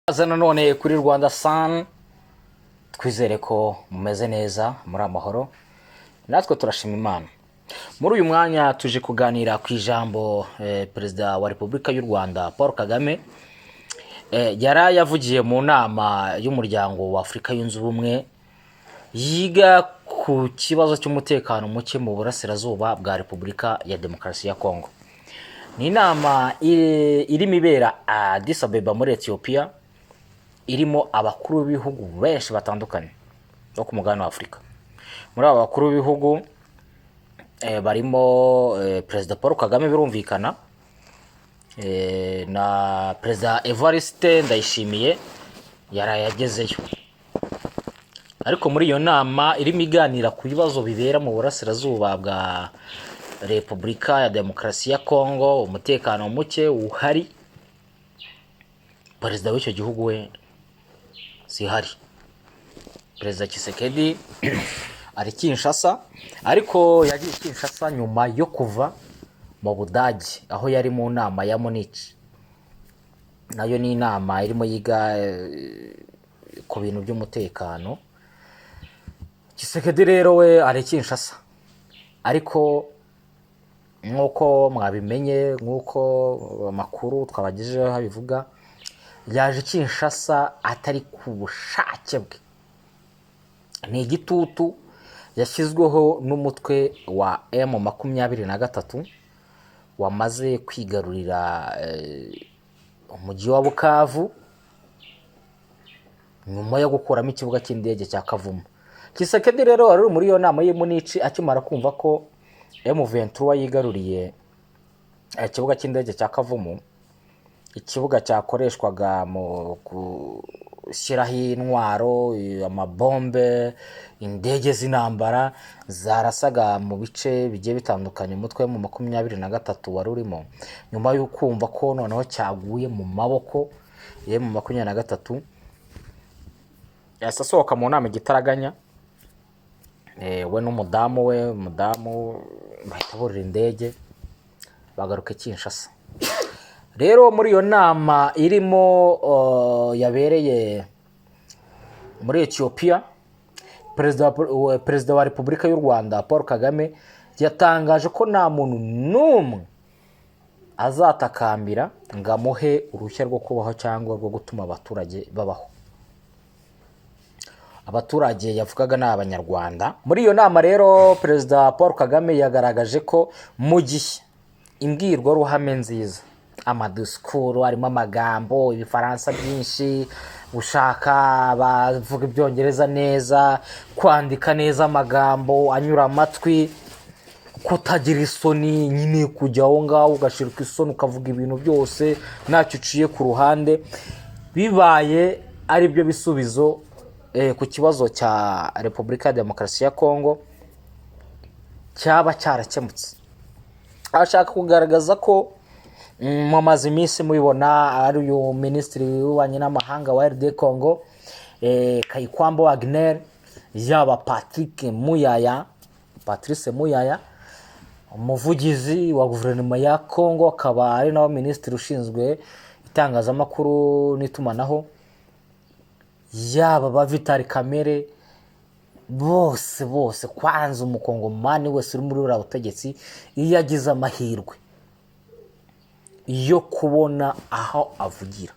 None kuri Rwanda Sun twizere ko mumeze neza muri amahoro, natwe turashima Imana. Muri uyu mwanya tuje kuganira ku ijambo Perezida wa Repubulika y'u Rwanda Paul Kagame yari yavugiye mu nama y'umuryango wa Afurika yunze ubumwe yiga ku kibazo cy'umutekano muke mu burasirazuba bwa Repubulika ya Demokarasi ya Kongo. Ni inama irimo ibera Addis Abeba muri Ethiopia, irimo abakuru b'ibihugu benshi batandukanye bo ku mugabane wa Afurika. Muri aba bakuru b'ibihugu barimo Perezida Paul Kagame birumvikana, na Perezida Evariste Ndayishimiye yarayagezeyo. Ariko muri iyo nama irimo iganira ku bibazo bibera mu burasirazuba bwa Repubulika ya Demokarasi ya Kongo, umutekano muke uhari, perezida w'icyo gihugu we sihari. Perezida Tshisekedi ari Kinshasa, ariko yagiye Kinshasa nyuma yo kuva mu Budage aho yari mu nama ya Munich. Nayo ni inama irimo yiga ku bintu by'umutekano. Tshisekedi rero we ari Kinshasa, ariko nk'uko mwabimenye, nk'uko amakuru twabagejeho habivuga, yaje Kinshasa atari ku bushake bwe. Ni igitutu yashyizweho n'umutwe wa M23 wamaze kwigarurira umujyi wa Bukavu nyuma yo gukuramo ikibuga cy'indege cya Kavumu. Tshisekedi rero wari muri iyo nama y'Munich akimara kumva ko M23 yigaruriye ikibuga cy'indege cya Kavumu, ikibuga cyakoreshwaga mu gushyiraho intwaro, amabombe, indege z'intambara zarasaga mu bice bigiye bitandukanye. Umutwe mu 23 wari urimo, nyuma yo kumva ko noneho cyaguye mu maboko ye mu 23, yasasohoka mu nama igitaraganya, we n'umudamu we, umudamu bahita burira indege bagaruka Kinshasa. Rero muri iyo nama irimo yabereye muri Ethiopia, Perezida wa Repubulika y'u Rwanda Paul Kagame yatangaje ko nta muntu n'umwe azatakambira ngo amuhe uruhushya rwo kubaho cyangwa rwo gutuma abaturage babaho. Abaturage yavugaga ni Abanyarwanda. Muri iyo nama rero Perezida Paul Kagame yagaragaje ko mu gihe imbwirwaruhame nziza, amadisikuru arimo amagambo, ibifaransa byinshi, gushaka bavuga ibyongereza neza, kwandika neza amagambo anyura amatwi, kutagira isoni, nyine kujya aho ngaho ugashiruka isoni ukavuga ibintu byose ntacyo uciye ku ruhande, bibaye ari byo bisubizo ku kibazo cya Repubulika ya Demokarasi ya Kongo cyaba cyarakemutse. Ashaka kugaragaza ko mu mazi iminsi mubibona ari uyu Minisitiri w'Ububanyi n'Amahanga wa RD Congo, Kaykwamba Wagner, yaba Patrice Muyaya, umuvugizi wa guverinoma ya Kongo, akaba ari nawe Minisitiri ushinzwe itangazamakuru n'itumanaho, yaba ba Vital Kamerhe, bose kwanza umukongomani wese uri muri uriya butegetsi iyo yagize amahirwe yo kubona aho avugira,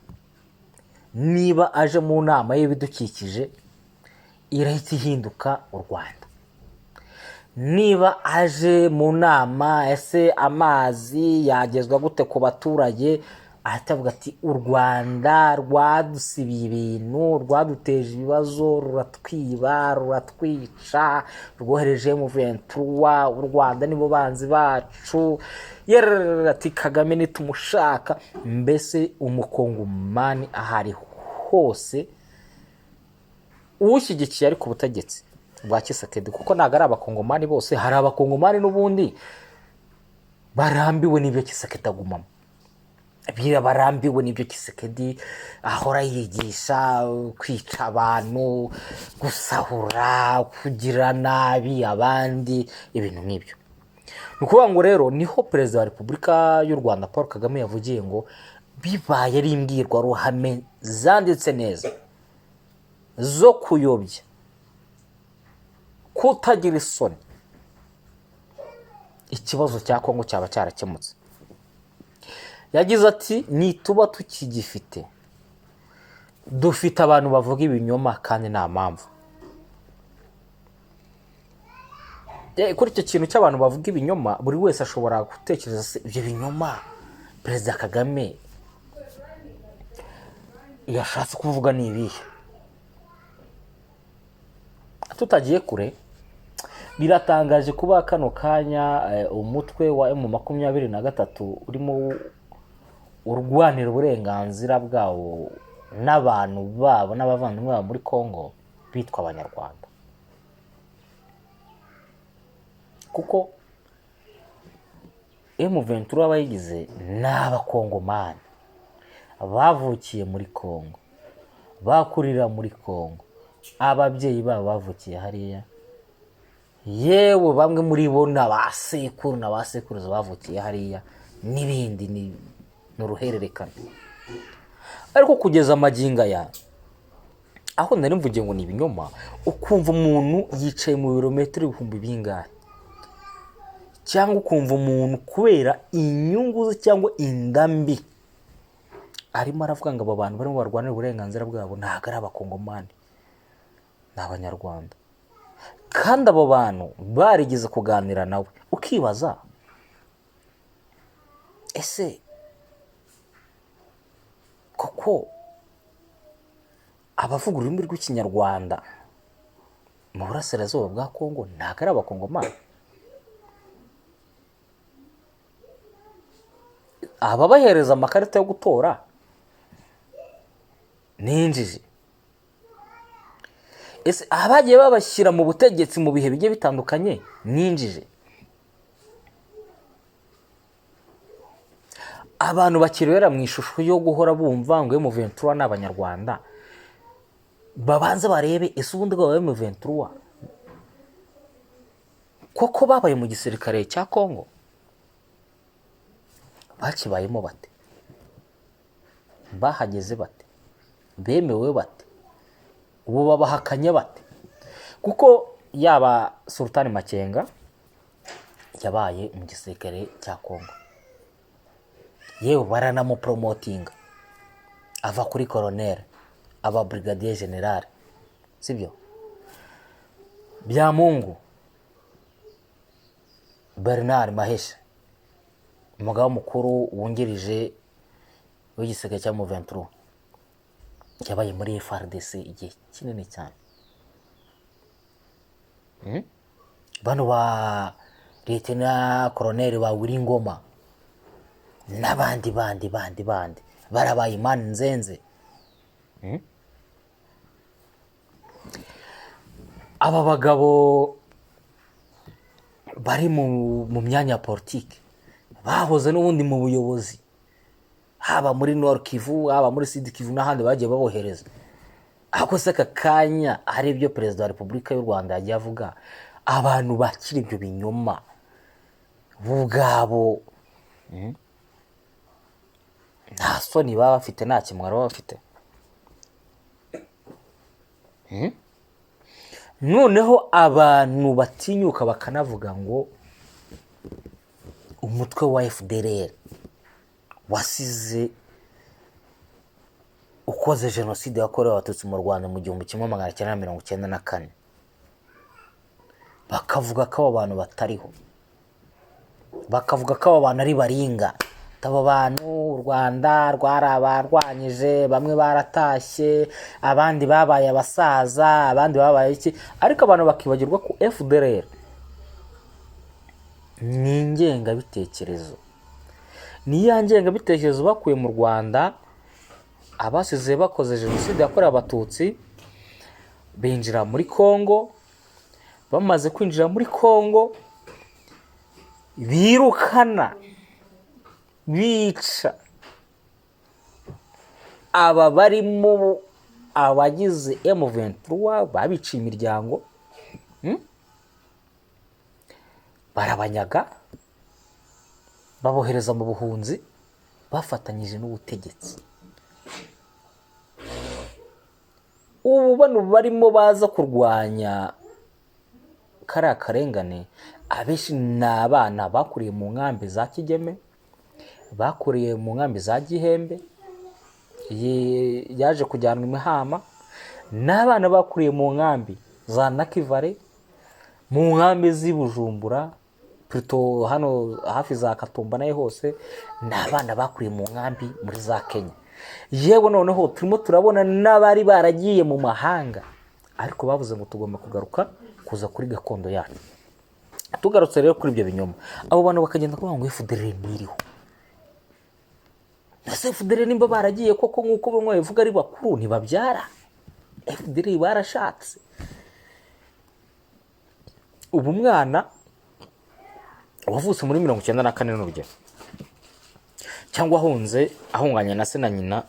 niba aje mu nama y'ibidukikije irahita ihinduka u Rwanda. Niba aje mu nama ese amazi yagezwa gute ku baturage, ahita avuga ati u Rwanda rwadusibiye ibintu, rwaduteje ibibazo, ruratwiba, ruratwica, rwohereje mu 23, u Rwanda nibo banzi bacu. Ati Kagame nitumushaka. Mbese umukongomani ahari hose uwushyigikiye ari ku butegetsi bwa Tshisekedi, kuko ntabwo ari abakongomani bose, hari abakongomani n'ubundi barambiwe n'ibyo Tshisekedi agumamo, barambiwe n'ibyo Tshisekedi ahora yigisha, kwica abantu, gusahura, kugira nabi abandi, ibintu nk'ibyo. Nukuvuga ngo rero niho Perezida wa Repubulika y'u Rwanda Paul Kagame yavugiye ngo bibaye ari imbwirwaruhame zanditse neza zo kuyobya, kutagira isoni, ikibazo cya Kongo cyaba cyarakemutse. Yagize ati nituba tukigifite, dufite abantu bavuga ibinyoma kandi nta mpamvu. Kuri icyo kintu cy'abantu bavuga ibinyoma, buri wese ashobora gutekereza ibyo binyoma Perezida Kagame yashatse kuvuga ni ibihe. Tutagiye kure, biratangaje kuba kano kanya umutwe wa M23 urimo urwanira uburenganzira bwabo n'abantu babo n'abavandimwe babo muri Kongo bitwa Abanyarwanda. Kuko M23 abayigize ni Abakongomani bavukiye muri Kongo, bakurira muri Kongo, ababyeyi babo bavukiye hariya, yewe bamwe muri bo n'abasekuru n'abasekuruza bavukiye hariya, n'ibindi ni uruhererekane. Ariko kugeza amagingo aya, aho nari mvugiye ngo ni ibinyoma, ukumva umuntu yicaye mu birometero ibihumbi bingahe, cyangwa ukumva umuntu kubera inyungu ze cyangwa indambi arimo aravuga ngo aba bantu barimo barwanira uburenganzira bwabo ntabwo ari Abakongomani, ni Abanyarwanda. Kandi abo bantu barigeze kuganira nawe, ukibaza ese koko abavuga ururimi rw'Ikinyarwanda mu burasirazuba bwa Kongo ntabwo ari Abakongomani? Ababahereza amakarita yo gutora ni injiji? Ese abagiye babashyira mu butegetsi mu bihe bigiye bitandukanye ni injiji? Abantu bakirera mu ishusho yo guhora bumva ngo M23 n'Abanyarwanda, babanza barebe ese ubundi bwa M23 koko babaye mu gisirikare cya Kongo, bakibayemo bate, bahageze bate, bemewe bate, ubu babahakanye bate? Kuko yaba Sultan Makenga yabaye mu gisirikare cya Kongo, yewe baranamupromotinga ava kuri colonel aba brigadier general, sibyo? Byamungu Bernard Mahesha, umugaba mukuru wungirije w'igisirikare cya M23, yabaye muri FARDC igihe kinini cyane. Bano ba Lieutenant Colonel ba Wiringoma n'abandi bandi barabaye Imana Nzenze. Aba bagabo bari mu myanya ya politiki, bahoze n'ubundi mu buyobozi, haba muri Nord Kivu, haba muri Sud Kivu n'ahandi bagiye babohereza. Ako se aka kanya hari ibyo Perezida wa Repubulika y'u Rwanda yagiye avuga, abantu bakira ibyo binyoma bugabo nta soni baba bafite, nta kimwaro baba bafite. Noneho abantu batinyuka bakanavuga ngo umutwe wa FDLR wasize ukoze jenoside yakorewe Abatutsi mu Rwanda mu 1994, bakavuga ko abo bantu batariho, bakavuga ko abo bantu ari baringa, abo bantu u Rwanda rwarabarwanyije, bamwe baratashye, abandi babaye abasaza, abandi babaye iki. Ariko abantu bakibagirwa ko FDLR ni ingengabitekerezo, ni ya ngengabitekerezo bakuye mu Rwanda, abasize bakoze jenoside yakorewe Abatutsi binjira muri Kongo. Bamaze kwinjira muri Kongo, birukana, bica aba barimo abagize M23, babiciye imiryango, barabanyaga, babohereza mu buhunzi, bafatanyije n'ubutegetsi. Ubu bano barimo baza kurwanya kariya karengane abenshi ni abana bakuriye mu nkambi za Kigeme, bakuriye mu nkambi za Gihembe, yaje kujyanwa i Mahama, n'abana bakuriye mu nkambi za Nakivale, mu nkambi z'i Bujumbura, Pluto hano hafi za Katumba nayo hose, n'abana bakuriye mu nkambi muri za Kenya. Yewe noneho turimo turabona n'abari baragiye mu mahanga, ariko bavuze ngo tugomba kugaruka kuza kuri gakondo yacu. Tugarutse rero kuri ibyo binyoma, abo bantu bakagenda kuvuga ngo FDLR ntiriho. Ese FDLR nimba baragiye koko nk'uko bamwe bavuga ari bakuru ntibabyara? FDLR barashatse. Ubu mwana wavutse muri 94 n'urugero, cyangwa ahunganye na se na nyina,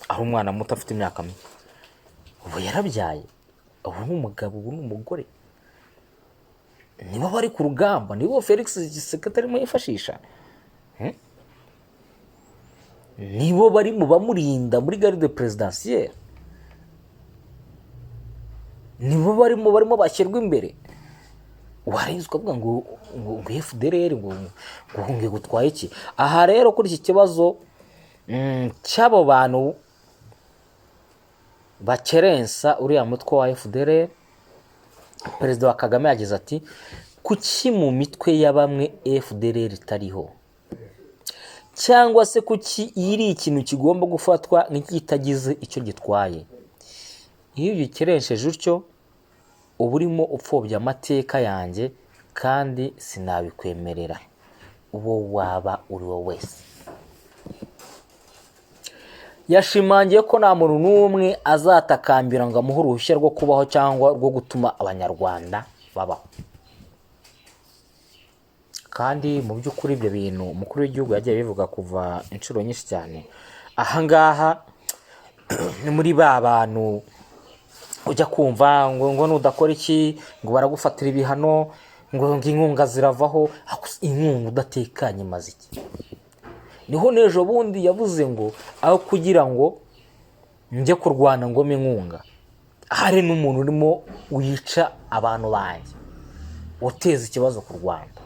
aho umwana muto afite imyaka mike, ubu yarabyaye, ubu n'umugabo, ubu n'umugore, nibo bari ku rugamba, nibo Felix Tshisekedi arimo yifashisha, nibo bari mu bamurinda muri garde presidentielle, nibo barimo bashyirwa imbere. Warenze ukavuga ngo FDLR ngo gutwaye iki? Aha rero kuri iki kibazo cy'abo bantu bakerensa uriya mutwe wa FDLR, Perezida wa Kagame yagize ati kuki mu mitwe ya bamwe FDLR itariho, cyangwa se kuki iri ikintu kigomba gufatwa nk'ikitagize icyo gitwaye. Iyo gikeresheje utyo uba urimo upfobya amateka yanjye kandi sinabikwemerera, uwo waba uri wo wese. Yashimangiye ko nta muntu n'umwe azatakambira ngo amuhe uruhushya rwo kubaho cyangwa rwo gutuma abanyarwanda babaho. Kandi mu by'ukuri ibyo bintu umukuru w'igihugu yagiye bivuga kuva inshuro nyinshi cyane. Ahangaha ni muri ba bantu ujya kumva ngo nudakora iki ngo baragufatira ibihano, ngo inkunga ziravaho. Inkunga udatekanye maze iki? Niho n'ejo bundi yavuze ngo aho kugira ngo njye kurwana ngo mpe inkunga, hari n'umuntu urimo wica abantu banjye, uteza ikibazo ku Rwanda,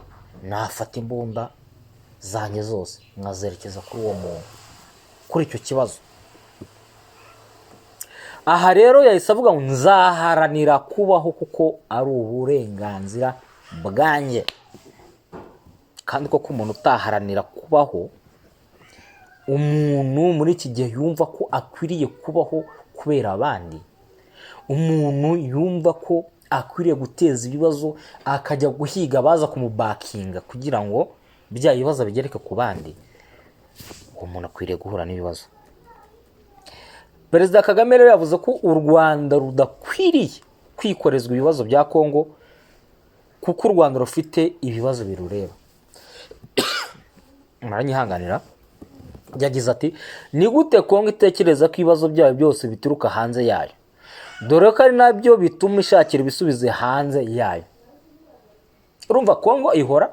nafata imbunda zanjye zose nkazerekeza kuri uwo muntu, kuri icyo kibazo. Aha rero yahise avuga ngo nzaharanira kubaho kuko ari uburenganzira bwanjye. Kandi koko umuntu utaharanira kubaho, umuntu muri iki gihe yumva ko akwiriye kubaho kubera abandi, umuntu yumva ko akwiriye guteza ibibazo akajya guhiga baza kumubakinga kugira ngo bya bibazo bigereke ku bandi, uwo muntu akwiriye guhura n'ibibazo. Perezida Kagame rero yavuze ko u Rwanda rudakwiriye kwikorezwa ibibazo bya Kongo kuko u Rwanda rufite ibibazo birureba. Maranyihanganira, yagize ati ni gute Kongo itekereza ko ibibazo byayo byose bituruka hanze yayo, dore ko ari nabyo bituma ishakira ibisubizo hanze yayo. Urumva Kongo ihora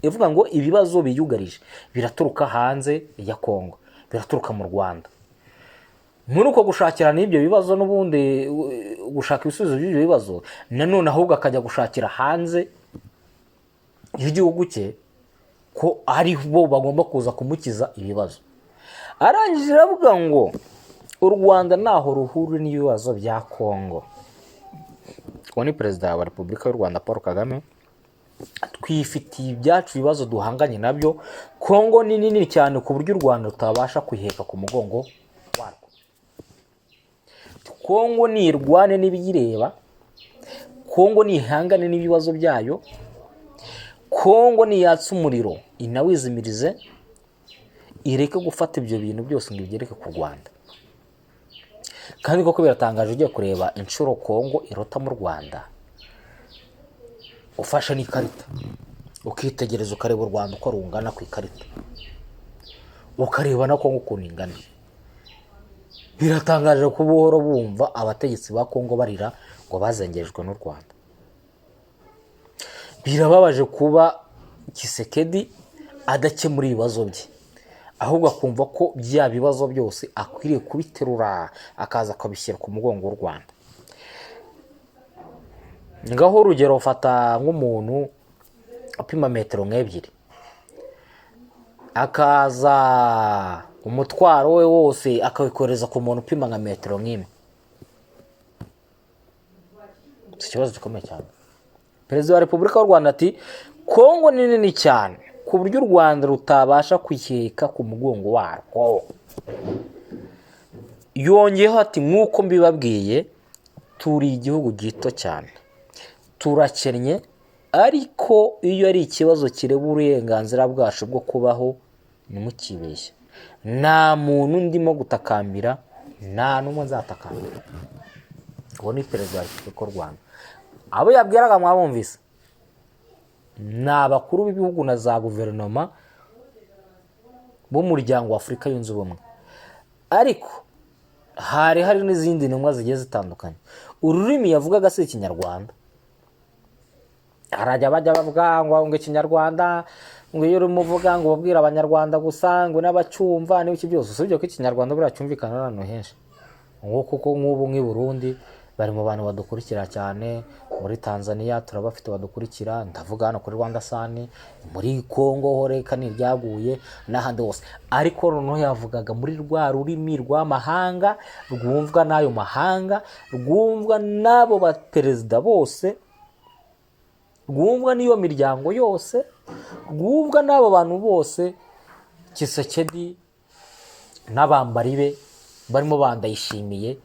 ivuga ngo ibibazo biyugarije biraturuka hanze ya Kongo, biraturuka mu Rwanda. Muri uko gushakira n'ibyo bibazo n'ubundi gushaka ibisubizo by'ibyo bibazo, nanone ahubwo akajya gushakira hanze y'igihugu cye ko ari bo bagomba kuza kumukiza ibibazo. Arangije aravuga ngo u Rwanda naho ruhurira n'ibibazo bya Kongo. Uwo ni Perezida wa Repubulika y'u Rwanda Paul Kagame. Twifitiye ibyacu ibibazo duhanganye nabyo. Kongo ni nini cyane ku buryo u Rwanda rutabasha kwiheka ku mugongo warwo. Kongo nirwane n'ibiyireba, Kongo nihangane n'ibibazo byayo, Kongo niyatsa umuriro inawizimirize, ireke gufata ibyo bintu byose ngo bigereke ku Rwanda. Kandi koko biratangaje ugiye kureba inshuro Kongo irota mu Rwanda, ufashe n'ikarita ukitegereza ukareba u Rwanda uko rungana ku ikarita, ukareba na Kongo ukuntu ingana. Biratangaje ko buhoro bumva abategetsi ba Kongo barira ngo bazengerejwe n'u Rwanda. Birababaje kuba Tshisekedi adakemura ibibazo bye, ahubwo akumva ko bya bibazo byose akwiriye kubiterura akaza akabishyira ku mugongo w'u Rwanda. Ngaho urugero, ufata nk'umuntu upima metero nk'ebyiri, akaza umutwaro we wose akawikoreza ku muntu upima nka metero nk'imwe. Iki kibazo gikomeye cyane. Perezida wa Repubulika y'u Rwanda ati Kongo ni nini cyane ku buryo u Rwanda rutabasha kuyiheka ku mugongo warwo. Yongeyeho ati nk'uko mbibabwiye, turi igihugu gito cyane, turakennye, ariko iyo ari ikibazo kireba uburenganzira bwacu bwo kubaho, ntimukibeshye, nta muntu ndimo gutakambira, nta n'umwe nzatakambira. Uwo ni Perezida wa Repubulika y'u Rwanda. Abo yabwiraga mwabumvise, ni abakuru b'ibihugu na za guverinoma b'umuryango wa Afurika yunze ubumwe. Ariko hari n'izindi ntumwa zigiye zitandukanye. Ururimi yavugaga si Ikinyarwanda. Harajya bajya bavuga ngo Ikinyarwanda, ngo iyo urimo uvuga ngo ubabwira Abanyarwanda gusa, ngo n'abacyumva n'ibiki byose. Usibye ko Ikinyarwanda buriya cyumvikana n'ahantu henshi. Kuko nk'ubu nk'i Burundi bari mu bantu badukurikira cyane, muri Tanzania turabafite badukurikira, ndavuga hano kuri Rwanda Sani, muri Kongo ho reka niryaguye n'ahandi hose. Ariko noneho yavugaga muri rwa rurimi rw'amahanga, rwumvwa n'ayo mahanga, rwumvwa n'abo baperezida bose, rwumvwa n'iyo miryango yose, rwumvwa n'abo bantu bose. Tshisekedi n'abambari be barimo Bandayishimiye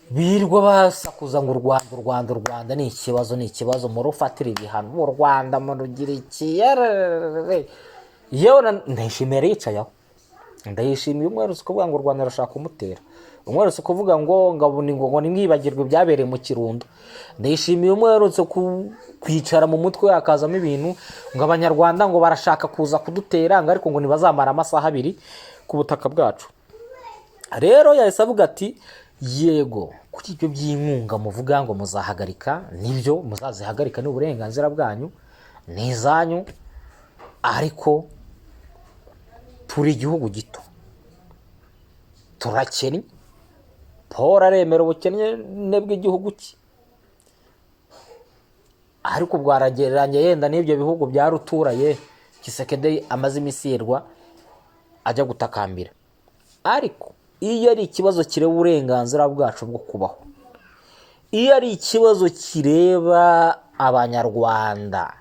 birirwa basakuza ngo u Rwanda ni ikibazo, murufatira ibihano, mu Rwanda murugira ikiyarere. Yewe Ndayishimiye yicayeho, Ndayishimiye umwerutse kuvuga ngo u Rwanda rurashaka kumutera, umwerutse kuvuga ngo nimwibagirwe byabereye mu Kirundo. Ndayishimiye umwerutse kwicara mu mutwe akazamo ibintu ngo Abanyarwanda ngo barashaka kuza kudutera, ngo ariko ngo ntibazamara amasaha 2 ku butaka bwacu. Rero yahise avuga ati yego, kuri ibyo by'inkunga muvuga ngo muzahagarika, nibyo muzazihagarika, ni uburenganzira bwanyu, ni izanyu, ariko turi igihugu gito, turakennye. Paul aremera ubukennye bw'igihugu cye, ariko bwaragereranye yenda n'ibyo bihugu bya ruturaye Tshisekedi amaze imisirwa ajya gutakambira. Ariko iyo ari ikibazo kireba uburenganzira bwacu bwo kubaho, iyo ari ikibazo kireba Abanyarwanda,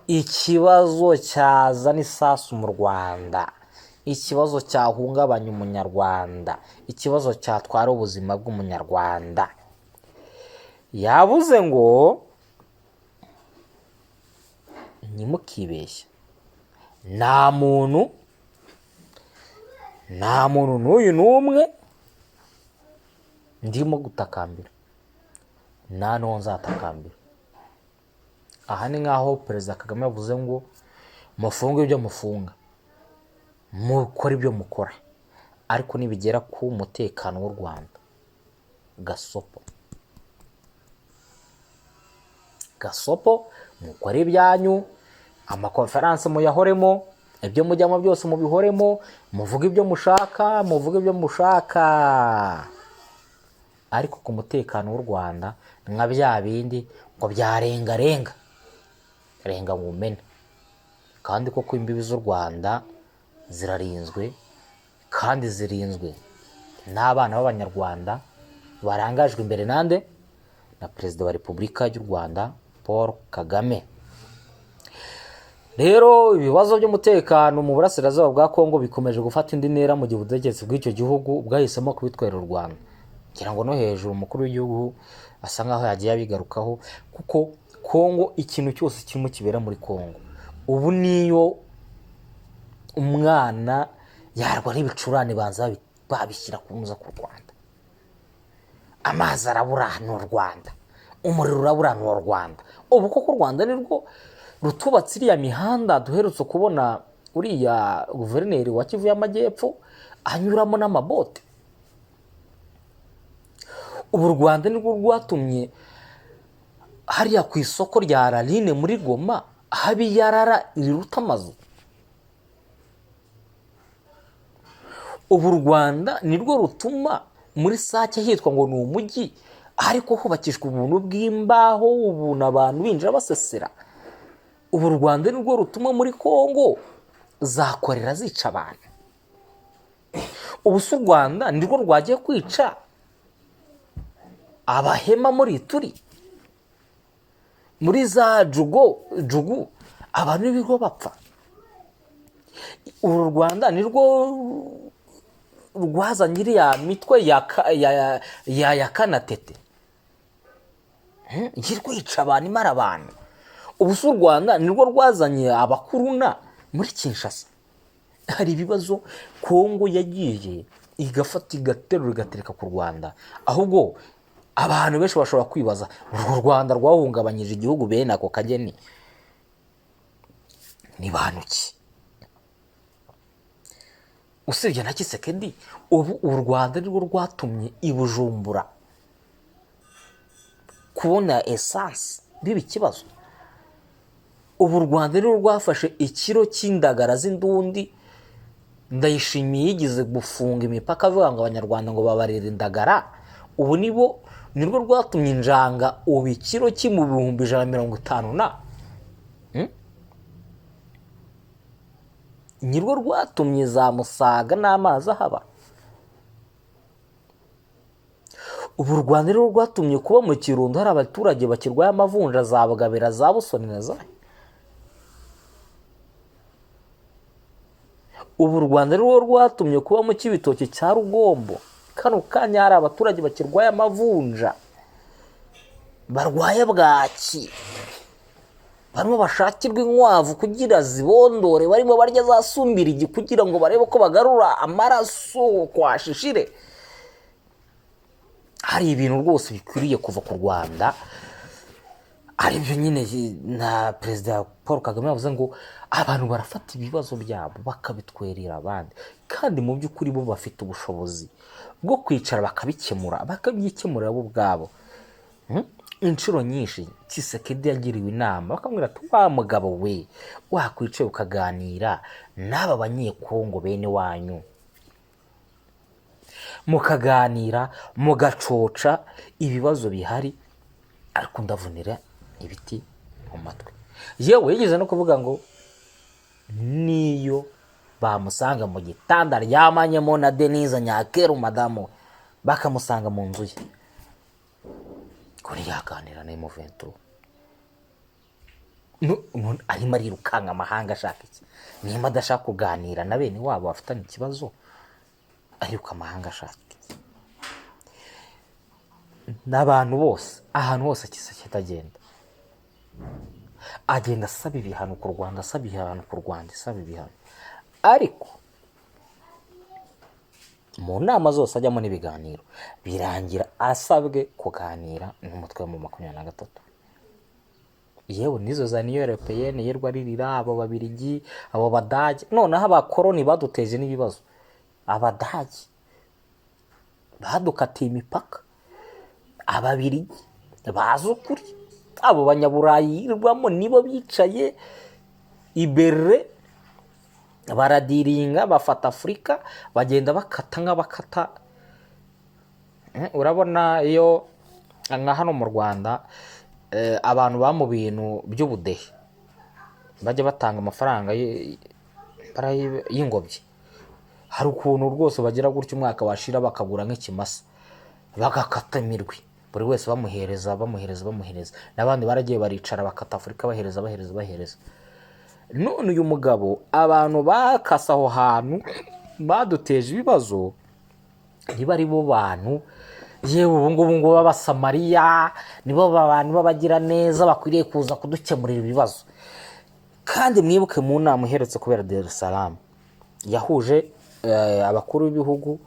ikibazo cyazana isasu mu Rwanda, ikibazo cyahungabanya umunyarwanda, ikibazo cyatwara ubuzima bw'umunyarwanda, yavuze ngo ntimukibeshye, nta muntu n'uyu n'umwe ndimo gutakambira, nta n'uwo nzatakambira. Aha ni nk'aho Perezida Kagame yavuze ngo mufunge ibyo mufunga, mukora ibyo mukora, ariko nibigera ku mutekano w'u Rwanda, gasopo mukore ibyanyu, amakonferanse muyahoremo, ibyo mujyamo byose mubihoremo, muvuge ibyo mushaka, ariko ku mutekano w'u Rwanda nka bya bindi ngo byarenga mu mene. Kandi koko imbibi z'u Rwanda zirarinzwe, kandi zirinzwe n'abana b'Abanyarwanda barangajwe imbere nande na Perezida wa Repubulika y'u Rwanda Paul Kagame. Rero ibibazo by'umutekano mu burasirazuba bwa Kongo bikomeje gufata indi ntera mu gihe ubutegetsi bw'icyo gihugu bwahisemo kubitwerera u Rwanda. Ngira ngo no hejuru umukuru w'igihugu asa nkaho yagiye abigarukaho, kuko Kongo ikintu cyose kirimo kibera muri Kongo. Ubu niyo umwana yarwa n'ibicurane banza babishyira kunuza ku Rwanda, amazi arabura n'u Rwanda, umuriro urabura n'u Rwanda. Ubu koko u Rwanda nirwo rutubatse iriya mihanda duherutse kubona uriya guverineri wa Kivu y'Amajyepfo anyuramo n'amabote. Ubu u Rwanda nirwo rwatumye hariya ku isoko rya Rarine muri Goma haba iyarara riruta amazu. ubu u Rwanda nirwo rutuma muri Sake hitwa ngo ni umujyi ariko hubakishwa ubuntu bw'imbaho, ubuntu abantu binjira basesera. Ubu u Rwanda nirwo rutuma muri Kongo zakorera zica abantu. Ubu si u Rwanda nirwo rwagiye kwica abahema muri turi muri za jugu abantu n'ibigo bapfa. Uru Rwanda nirwo rwazanye iriya mitwe ya Kanatete yirwica abantu imara abantu. Ubu si u Rwanda nirwo rwazanye abakuruna muri Kinshasa. Hari ibibazo Kongo yagiye igafata igaterura igatereka ku Rwanda, ahubwo abantu benshi bashobora kwibaza u Rwanda rwahungabanyije igihugu bene ako kageni ni bantu ki? Usibye na Kisekedi, ubu u Rwanda nirwo rwatumye i Bujumbura kubona essence biba ikibazo. Ubu u Rwanda nirwo rwafashe ikiro cy'indagara z'indundi. Ndayishimiye yigize gufunga imipaka avuga ngo abanyarwanda ngo babarira indagara. Ubu nirwo rwatumye injanga ubu ikiro mu 150 na nirwo rwatumye za Musaga n'amazi ahaba. Ubu u Rwanda nirwo rwatumye kuba mu Kirundo hari abaturage bakirwaye amavunja za Bugabira za Busoni na za. Ubu u Rwanda nirwo rwatumye kuba mu Kibitoki cya Rugombo kano kanya hari abaturage bakirwaye amavunja barwaye bwaki, barimo bashakirwa inkwavu kugira zibondore, barimo barya za Sumbirigi kugira ngo barebe ko bagarura amaraso kwa Shishire. Hari ibintu rwose bikwiriye kuva ku Rwanda. Ari byo nyine na Perezida Paul Kagame yavuze ngo abantu barafata ibibazo byabo bakabitwerera abandi, kandi mu by'ukuri bo bafite ubushobozi bwo kwicara bakabyikemurira bo ubwabo. Inshuro nyinshi Tshisekedi yagiriwe inama bakamubwira ati wa mugabo we wakwicaye ukaganira n'aba banyekongo bene wanyu, mukaganira mugacoca ibibazo bihari, ariko ndavunira ibiti mu matwi. Yewe yigeze no kuvuga ngo niyo bamusanga mu gitanda ryamanyemo na Denise Nyakeru madamu bakamusanga mu nzu ye kuri yaganira na M23 arimo arirukanka amahanga ashaka iki? Nimba adashaka kuganira na bene wabo bafitanye ikibazo ariruka amahanga ashaka iki? N'abantu bose ahantu hose kitagenda agenda asaba ibihano ku Rwanda, asaba ibihano, ariko mu nama zose ajyamo n'ibiganiro birangira asabwe kuganira n'umutwe wa 23. Yewe nizo za Union Européenne yerwa ririra abo Babirigi abo Badage, noneho abakoroni baduteje n'ibibazo. Abadage badukatiye imipaka, Ababirigi bazi ukuri, abo Banyaburayi rwamo nibo bicaye ibere baradiringa bafata Afurika bagenda bakata nk'abakata. Urabona iyo nka hano mu Rwanda abantu ba mu bintu by'ubudehe bajya batanga amafaranga y'ingobyi, hari ukuntu rwose bagira gutyo umwaka washira bakagura nk'ikimasa bagakata imirwi, buri wese bamuhereza, n'abandi baragiye baricara bakata Afurika bahereza. None uyu mugabo abantu bakasa aho hantu baduteje ibibazo niba ari bo bantu yewe ubu ngubu ngo b'Abasamariya nibo abantu babagira neza bakwiriye kuza kudukemurira ibibazo. Kandi mwibuke mu nama iherutse kubera Dar es Salaam yahuje abakuru b'ibihugu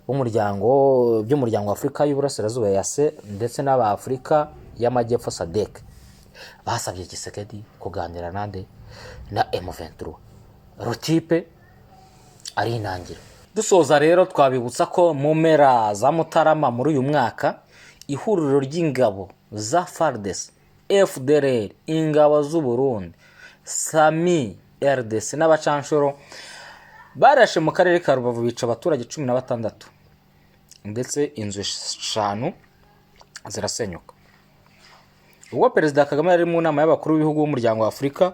by'umuryango wa Afurika y'Uburasirazuba EAC ndetse n'Abafurika y'Amajyepfo SADC, basabye Tshisekedi kuganira na M23. Rutipe ari intangira. Dusoza rero twabibutsa ko mu mpera za Mutarama muri uyu mwaka ihuriro ry'ingabo za FARDC, FDLR, ingabo z'u Burundi, SAMI, RDC n'abacanshuro barashe mu karere ka Rubavu bica abaturage 16 ndetse inzu 5 zirasenyuka. Ubwo Perezida Kagame yari mu nama y'abakuru b'ibihugu b'umuryango wa Afurika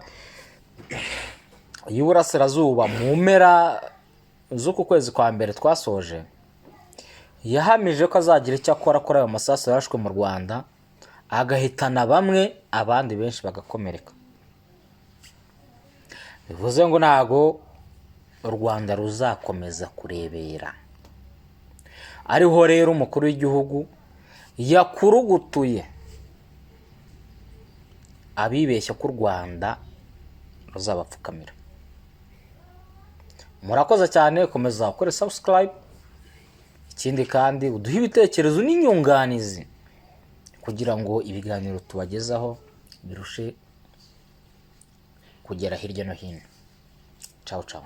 y'Uburasirazuba mu mpera z'uku kwezi kwa mbere twasoje, yahamije ko azagira icyo akora kuri ayo masasu yarashwe mu Rwanda agahitana bamwe abandi benshi bagakomereka. Bivuze ngo ntago u Rwanda ruzakomeza kurebera. Ariho rero umukuru w'igihugu yakurugutuye abibeshya ko u Rwanda ruzabapfukamira. Murakoze cyane, komeza ukore subscribe, ikindi kandi uduhe ibitekerezo n'inyunganizi kugira ngo ibiganiro tubagezaho birushe kugera hirya no hino. Ciao ciao.